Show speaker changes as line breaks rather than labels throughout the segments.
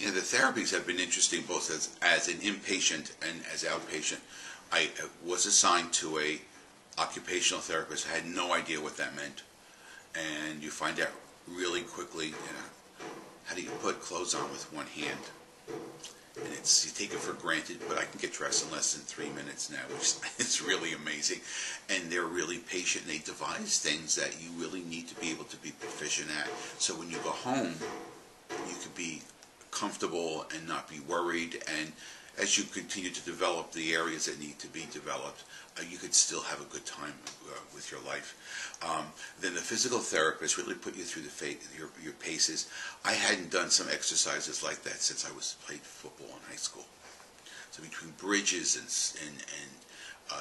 Yeah, the therapies have been interesting both as an inpatient and as outpatient. I was assigned to a occupational therapist. I had no idea what that meant. And you find out really quickly, how do you put clothes on with one hand? And you take it for granted, but I can get dressed in less than 3 minutes now, which is really amazing. And they're really patient. They devise things that you really need to be able to be proficient at. So when you go home, you could be comfortable and not be worried. And as you continue to develop the areas that need to be developed, you could still have a good time with your life. Then the physical therapist really put you through your paces. I hadn't done some exercises like that since I played football in high school. So between bridges and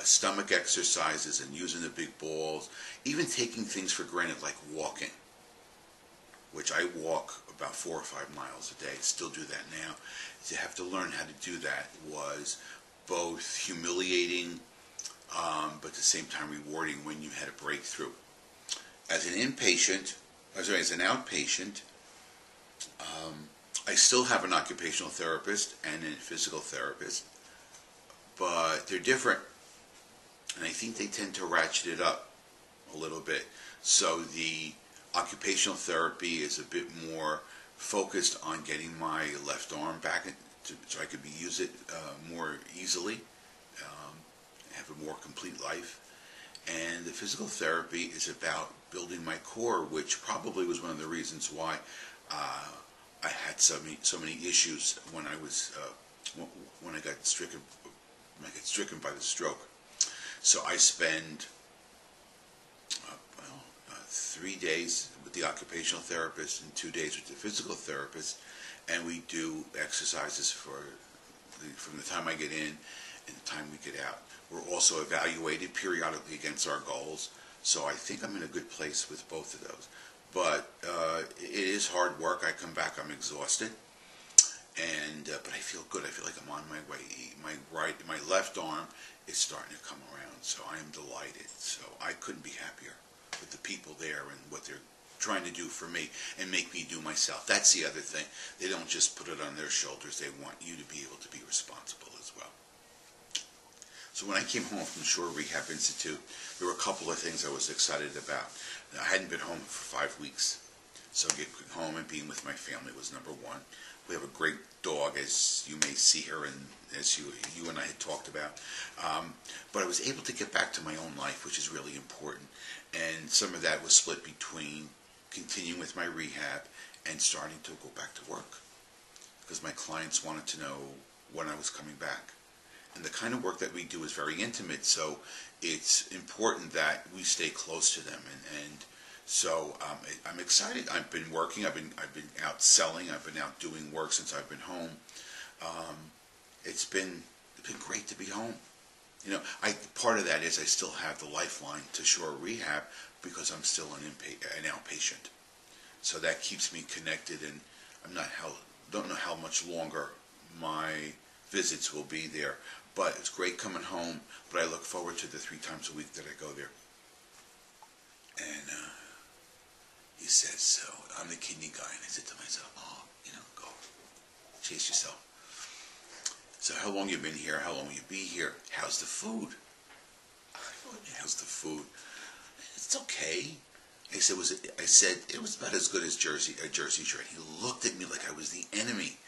stomach exercises and using the big balls, even taking things for granted like walking, which I walk about 4 or 5 miles a day, still do that now. To have to learn how to do that was both humiliating, but at the same time rewarding when you had a breakthrough. As an outpatient, I still have an occupational therapist and a physical therapist, but they're different, and I think they tend to ratchet it up a little bit. So the occupational therapy is a bit more focused on getting my left arm back so I could use it more easily, have a more complete life. And the physical therapy is about building my core, which probably was one of the reasons why I had so many issues when I got stricken by the stroke. So I spend 3 days with the occupational therapist and 2 days with the physical therapist, and we do exercises from the time I get in and the time we get out. We're also evaluated periodically against our goals, so I think I'm in a good place with both of those. But it is hard work. I come back, I'm exhausted, but I feel good. I feel like I'm on my way. My left arm is starting to come around, so I am delighted. So I couldn't be happier with the people there and what they're trying to do for me and make me do myself. That's the other thing. They don't just put it on their shoulders. They want you to be able to be responsible as well. So when I came home from Shore Rehab Institute, there were a couple of things I was excited about. I hadn't been home for 5 weeks, so getting home and being with my family was number one. We have a great dog, as you may see her, and as you and I had talked about. But I was able to get back to my own life, which is really important. And some of that was split between continuing with my rehab and starting to go back to work, because my clients wanted to know when I was coming back. And the kind of work that we do is very intimate, so it's important that we stay close to them. And so I'm excited. I've been working. I've been out selling. I've been out doing work since I've been home. It's been great to be home. Part of that is I still have the lifeline to Shore Rehab because I'm still an outpatient. So that keeps me connected, and don't know how much longer my visits will be there. But it's great coming home, but I look forward to the 3 times a week that I go there. And he says, so I'm the kidney guy, and I said to myself, go chase yourself. So how long you been here? How long will you be here? How's the food? How's the food? It's okay. I said it was about as good as a Jersey shred. He looked at me like I was the enemy.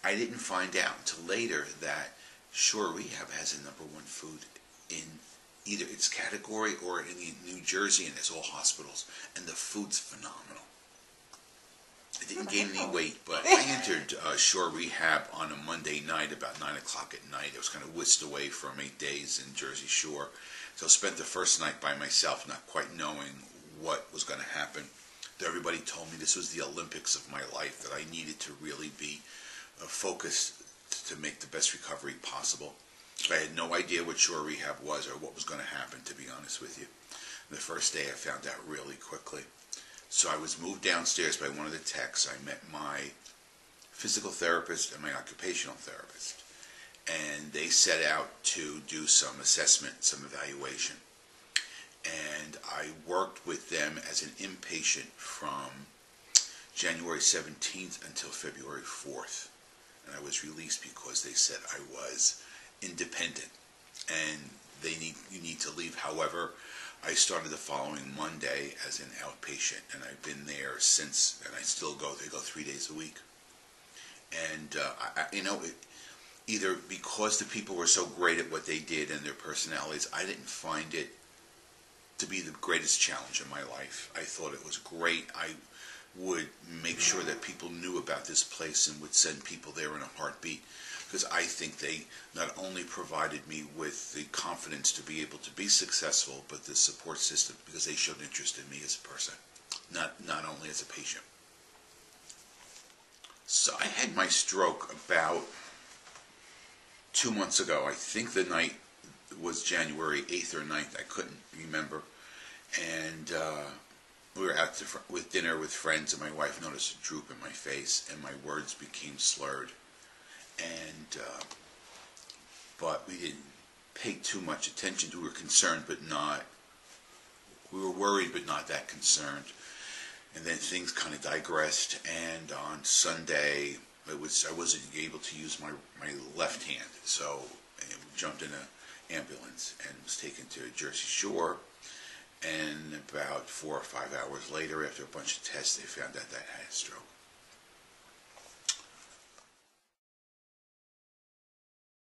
I didn't find out until later that Shore Rehab has a #1 food in either its category or in New Jersey, and it's all hospitals, and the food's phenomenal. I didn't gain any weight, but I entered Shore Rehab on a Monday night about 9 o'clock at night. I was kind of whisked away from 8 days in Jersey Shore. So I spent the first night by myself, not quite knowing what was going to happen. Everybody told me this was the Olympics of my life, that I needed to really be focused to make the best recovery possible. But I had no idea what Shore Rehab was or what was going to happen, to be honest with you. The first day I found out really quickly. So I was moved downstairs by one of the techs. I met my physical therapist and my occupational therapist. And they set out to do some assessment, some evaluation. And I worked with them as an inpatient from January 17th until February 4th. and I was released because they said I was independent and you need to leave. However, I started the following Monday as an outpatient, and I've been there since, and I still go. They go 3 days a week, and either because the people were so great at what they did and their personalities, I didn't find it to be the greatest challenge in my life. I thought it was great. I would make sure that people knew about this place and would send people there in a heartbeat, because I think they not only provided me with the confidence to be able to be successful, but the support system, because they showed interest in me as a person, not only as a patient. So I had my stroke about 2 months ago. I think the night was January 8th or 9th. I couldn't remember. And we were out with dinner with friends, and my wife noticed a droop in my face, and my words became slurred. And but we didn't pay too much attention to. We were concerned, but not. We were worried, but not that concerned. And then things kind of digressed. And on Sunday, I wasn't able to use my left hand, so I jumped in an ambulance and was taken to Jersey Shore. And about 4 or 5 hours later, after a bunch of tests, they found out that I had a stroke.